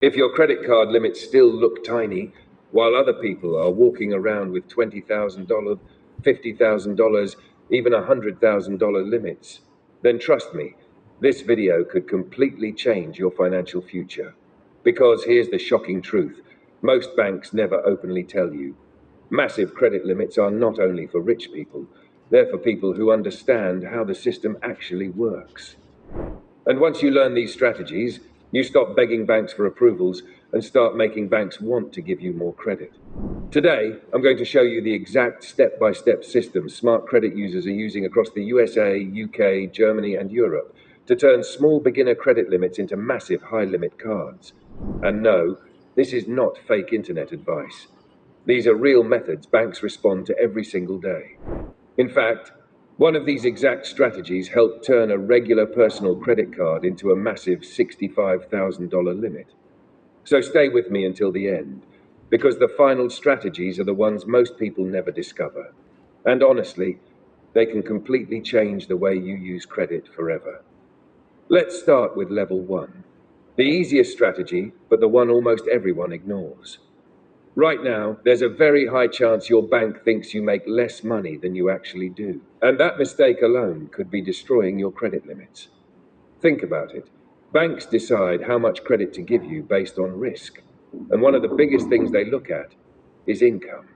If your credit card limits still look tiny, while other people are walking around with $20,000, $50,000, even $100,000 limits, then trust me, this video could completely change your financial future. Because here's the shocking truth: most banks never openly tell you. Massive credit limits are not only for rich people, they're for people who understand how the system actually works. And once you learn these strategies, you stop begging banks for approvals and start making banks want to give you more credit. Today, I'm going to show you the exact step-by-step system smart credit users are using across the USA, UK, Germany, and Europe to turn small beginner credit limits into massive high-limit cards. And no, this is not fake internet advice. These are real methods banks respond to every single day. In fact, one of these exact strategies helped turn a regular personal credit card into a massive $65,000 limit. So stay with me until the end, because the final strategies are the ones most people never discover. And honestly, they can completely change the way you use credit forever. Let's start with level 1. The easiest strategy, but the one almost everyone ignores. Right now, there's a very high chance your bank thinks you make less money than you actually do. And that mistake alone could be destroying your credit limits. Think about it. Banks decide how much credit to give you based on risk. And one of the biggest things they look at is income.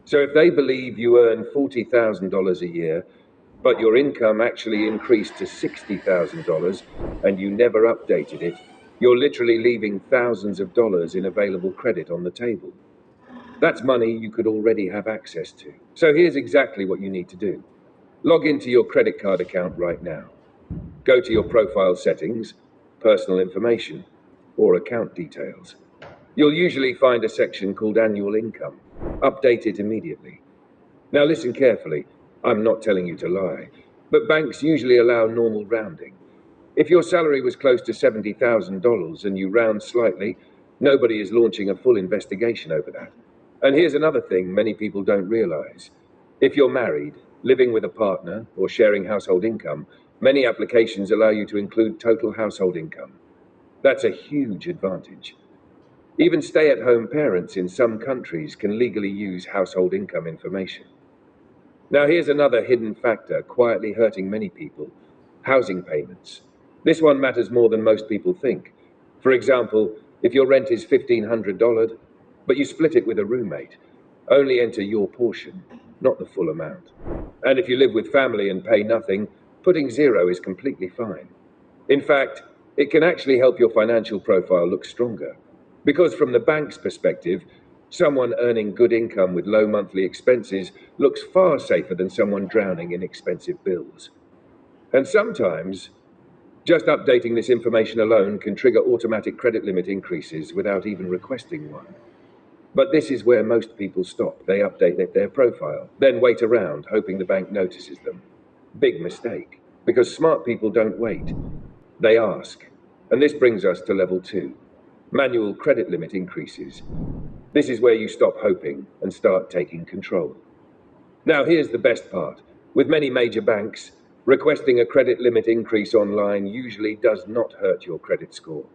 So if they believe you earn $40,000 a year, but your income actually increased to $60,000 and you never updated it, you're literally leaving thousands of dollars in available credit on the table. That's money you could already have access to. So here's exactly what you need to do. Log into your credit card account right now. Go to your profile settings, personal information, or account details. You'll usually find a section called annual income. Update it immediately. Now listen carefully. I'm not telling you to lie, but banks usually allow normal rounding. If your salary was close to $70,000 and you round slightly, nobody is launching a full investigation over that. And here's another thing many people don't realize. If you're married, living with a partner, or sharing household income, many applications allow you to include total household income. That's a huge advantage. Even stay-at-home parents in some countries can legally use household income information. Now here's another hidden factor quietly hurting many people: housing payments. This one matters more than most people think. For example, if your rent is $1,500, but you split it with a roommate, only enter your portion, not the full amount. And if you live with family and pay nothing, putting zero is completely fine. In fact, it can actually help your financial profile look stronger. Because from the bank's perspective, someone earning good income with low monthly expenses looks far safer than someone drowning in expensive bills. And sometimes, just updating this information alone can trigger automatic credit limit increases without even requesting one. But this is where most people stop. They update their profile, then wait around, hoping the bank notices them. Big mistake, because smart people don't wait. They ask. And this brings us to level 2. Manual credit limit increases. This is where you stop hoping and start taking control. Now here's the best part. With many major banks, requesting a credit limit increase online usually does not hurt your credit score,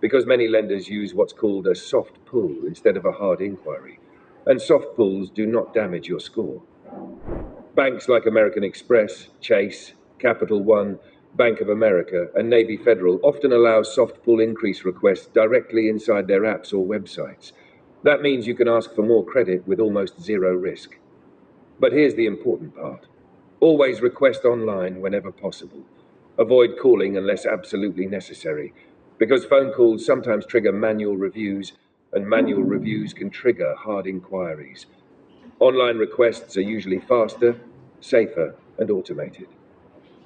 because many lenders use what's called a soft pull instead of a hard inquiry, and soft pulls do not damage your score. Banks like American Express, Chase, Capital One, Bank of America, and Navy Federal often allow soft pull increase requests directly inside their apps or websites. That means you can ask for more credit with almost zero risk. But here's the important part. Always request online whenever possible. Avoid calling unless absolutely necessary, because phone calls sometimes trigger manual reviews, and manual reviews can trigger hard inquiries. Online requests are usually faster, safer, and automated.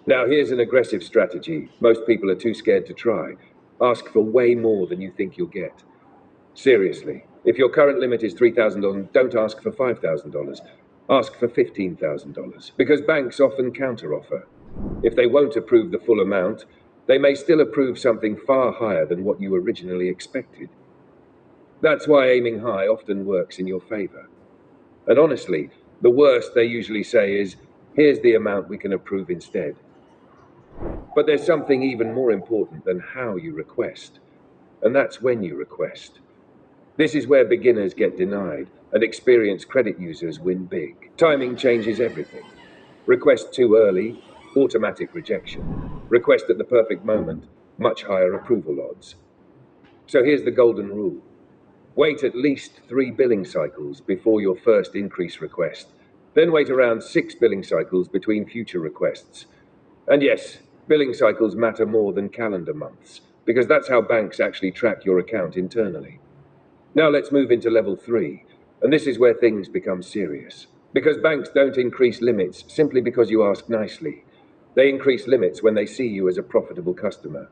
Now here's an aggressive strategy most people are too scared to try. Ask for way more than you think you'll get. Seriously, if your current limit is $3,000, don't ask for $5,000. Ask for $15,000, because banks often counteroffer. If they won't approve the full amount, they may still approve something far higher than what you originally expected. That's why aiming high often works in your favor. And honestly, the worst they usually say is, here's the amount we can approve instead. But there's something even more important than how you request. and that's when you request. This is where beginners get denied and experienced credit users win big. Timing changes everything. Request too early, automatic rejection. Request at the perfect moment, much higher approval odds. So here's the golden rule. Wait at least 3 billing cycles before your first increase request. Then wait around 6 billing cycles between future requests. And yes, billing cycles matter more than calendar months, because that's how banks actually track your account internally. Now let's move into level 3, and this is where things become serious. Because banks don't increase limits simply because you ask nicely. They increase limits when they see you as a profitable customer.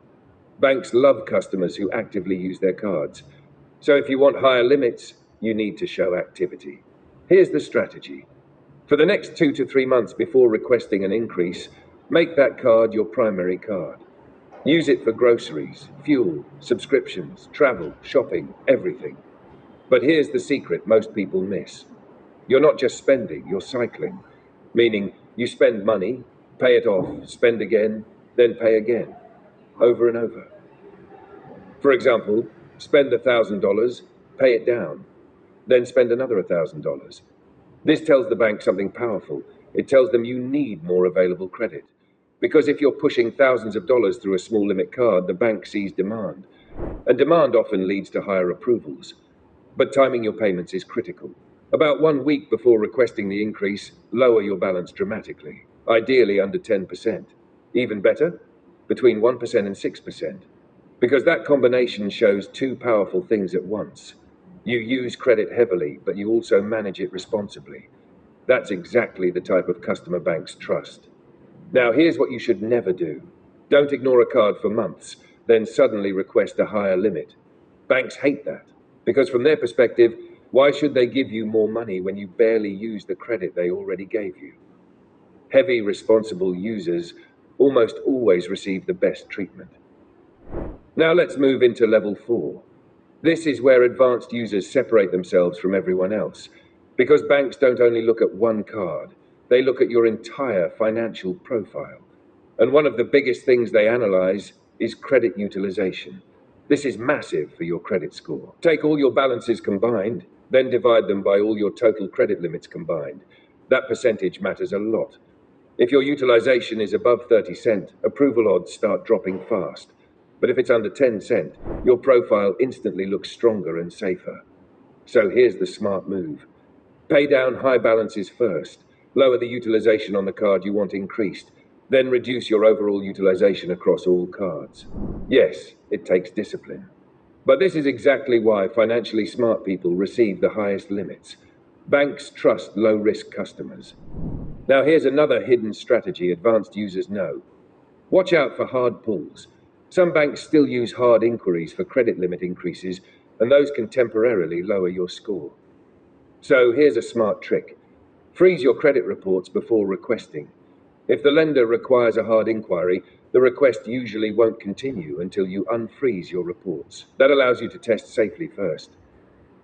Banks love customers who actively use their cards. So if you want higher limits, you need to show activity. Here's the strategy. For the next 2 to 3 months before requesting an increase, make that card your primary card. Use it for groceries, fuel, subscriptions, travel, shopping, everything. But here's the secret most people miss. You're not just spending, you're cycling. Meaning, you spend money, pay it off, spend again, then pay again. Over and over. For example, spend $1,000, pay it down, then spend another $1,000. This tells the bank something powerful. It tells them you need more available credit. Because if you're pushing thousands of dollars through a small limit card, the bank sees demand. And demand often leads to higher approvals. But timing your payments is critical. About 1 week before requesting the increase, lower your balance dramatically, ideally under 10%. Even better, between 1% and 6%. Because that combination shows two powerful things at once. You use credit heavily, but you also manage it responsibly. That's exactly the type of customer banks trust. Now, here's what you should never do. Don't ignore a card for months, then suddenly request a higher limit. Banks hate that, because from their perspective, why should they give you more money when you barely use the credit they already gave you? Heavy, responsible users almost always receive the best treatment. Now let's move into level 4. This is where advanced users separate themselves from everyone else, because banks don't only look at one card, they look at your entire financial profile. And one of the biggest things they analyze is credit utilization. This is massive for your credit score. Take all your balances combined, then divide them by all your total credit limits combined. That percentage matters a lot. If your utilization is above 30 cent, approval odds start dropping fast. But if it's under 10 cent, your profile instantly looks stronger and safer. So here's the smart move. Pay down high balances first. Lower the utilization on the card you want increased. Then reduce your overall utilization across all cards. Yes, it takes discipline. But this is exactly why financially smart people receive the highest limits. Banks trust low-risk customers. Now here's another hidden strategy advanced users know. Watch out for hard pulls. Some banks still use hard inquiries for credit limit increases, and those can temporarily lower your score. So here's a smart trick. Freeze your credit reports before requesting. If the lender requires a hard inquiry, the request usually won't continue until you unfreeze your reports. That allows you to test safely first.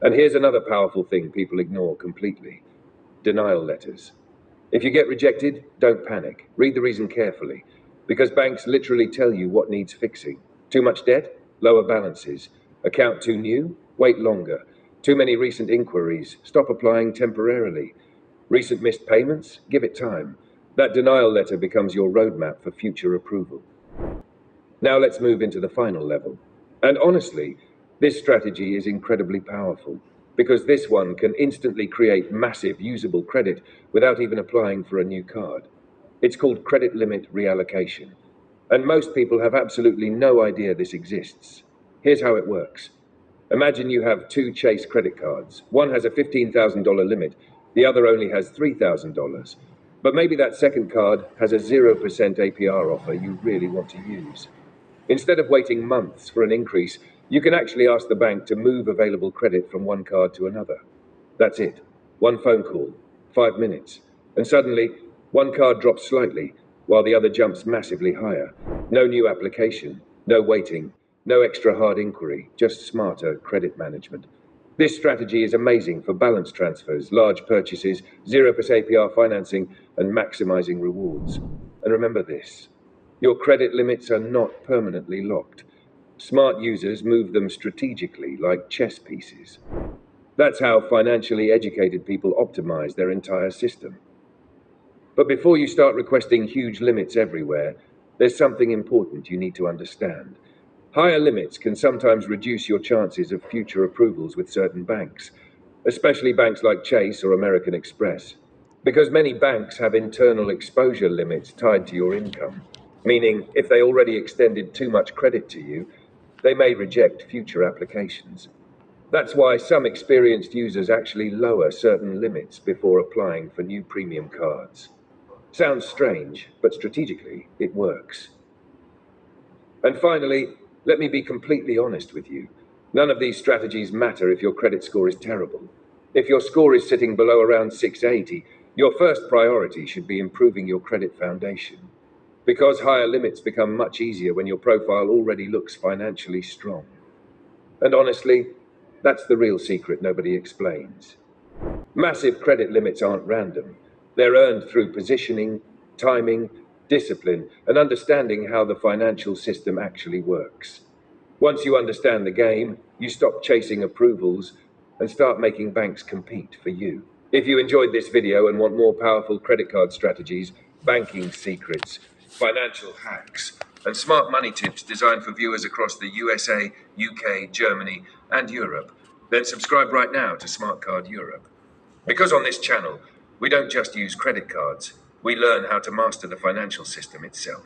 And here's another powerful thing people ignore completely. Denial letters. If you get rejected, don't panic. Read the reason carefully. Because banks literally tell you what needs fixing. Too much debt? Lower balances. Account too new? Wait longer. Too many recent inquiries? Stop applying temporarily. Recent missed payments? Give it time. That denial letter becomes your roadmap for future approval. Now let's move into the final level. And honestly, this strategy is incredibly powerful, because this one can instantly create massive usable credit without even applying for a new card. It's called credit limit reallocation. And most people have absolutely no idea this exists. Here's how it works. Imagine you have two Chase credit cards. One has a $15,000 limit, the other only has $3,000. But maybe that second card has a 0% APR offer you really want to use. Instead of waiting months for an increase, you can actually ask the bank to move available credit from one card to another. That's it. One phone call, 5 minutes, and suddenly, one card drops slightly, while the other jumps massively higher. No new application, no waiting, no extra hard inquiry, just smarter credit management. This strategy is amazing for balance transfers, large purchases, 0% APR financing, and maximizing rewards. And remember this, your credit limits are not permanently locked. Smart users move them strategically, like chess pieces. That's how financially educated people optimize their entire system. But before you start requesting huge limits everywhere, there's something important you need to understand. Higher limits can sometimes reduce your chances of future approvals with certain banks, especially banks like Chase or American Express. Because many banks have internal exposure limits tied to your income, meaning if they already extended too much credit to you, they may reject future applications. That's why some experienced users actually lower certain limits before applying for new premium cards. Sounds strange, but strategically, it works. And finally, let me be completely honest with you. None of these strategies matter if your credit score is terrible. If your score is sitting below around 680, your first priority should be improving your credit foundation. Because higher limits become much easier when your profile already looks financially strong. And honestly, that's the real secret nobody explains. Massive credit limits aren't random. They're earned through positioning, timing, discipline, and understanding how the financial system actually works. Once you understand the game, you stop chasing approvals and start making banks compete for you. If you enjoyed this video and want more powerful credit card strategies, banking secrets, financial hacks, and smart money tips designed for viewers across the USA, UK, Germany, and Europe, then subscribe right now to Smart Card Europe. Because on this channel, we don't just use credit cards, we learn how to master the financial system itself.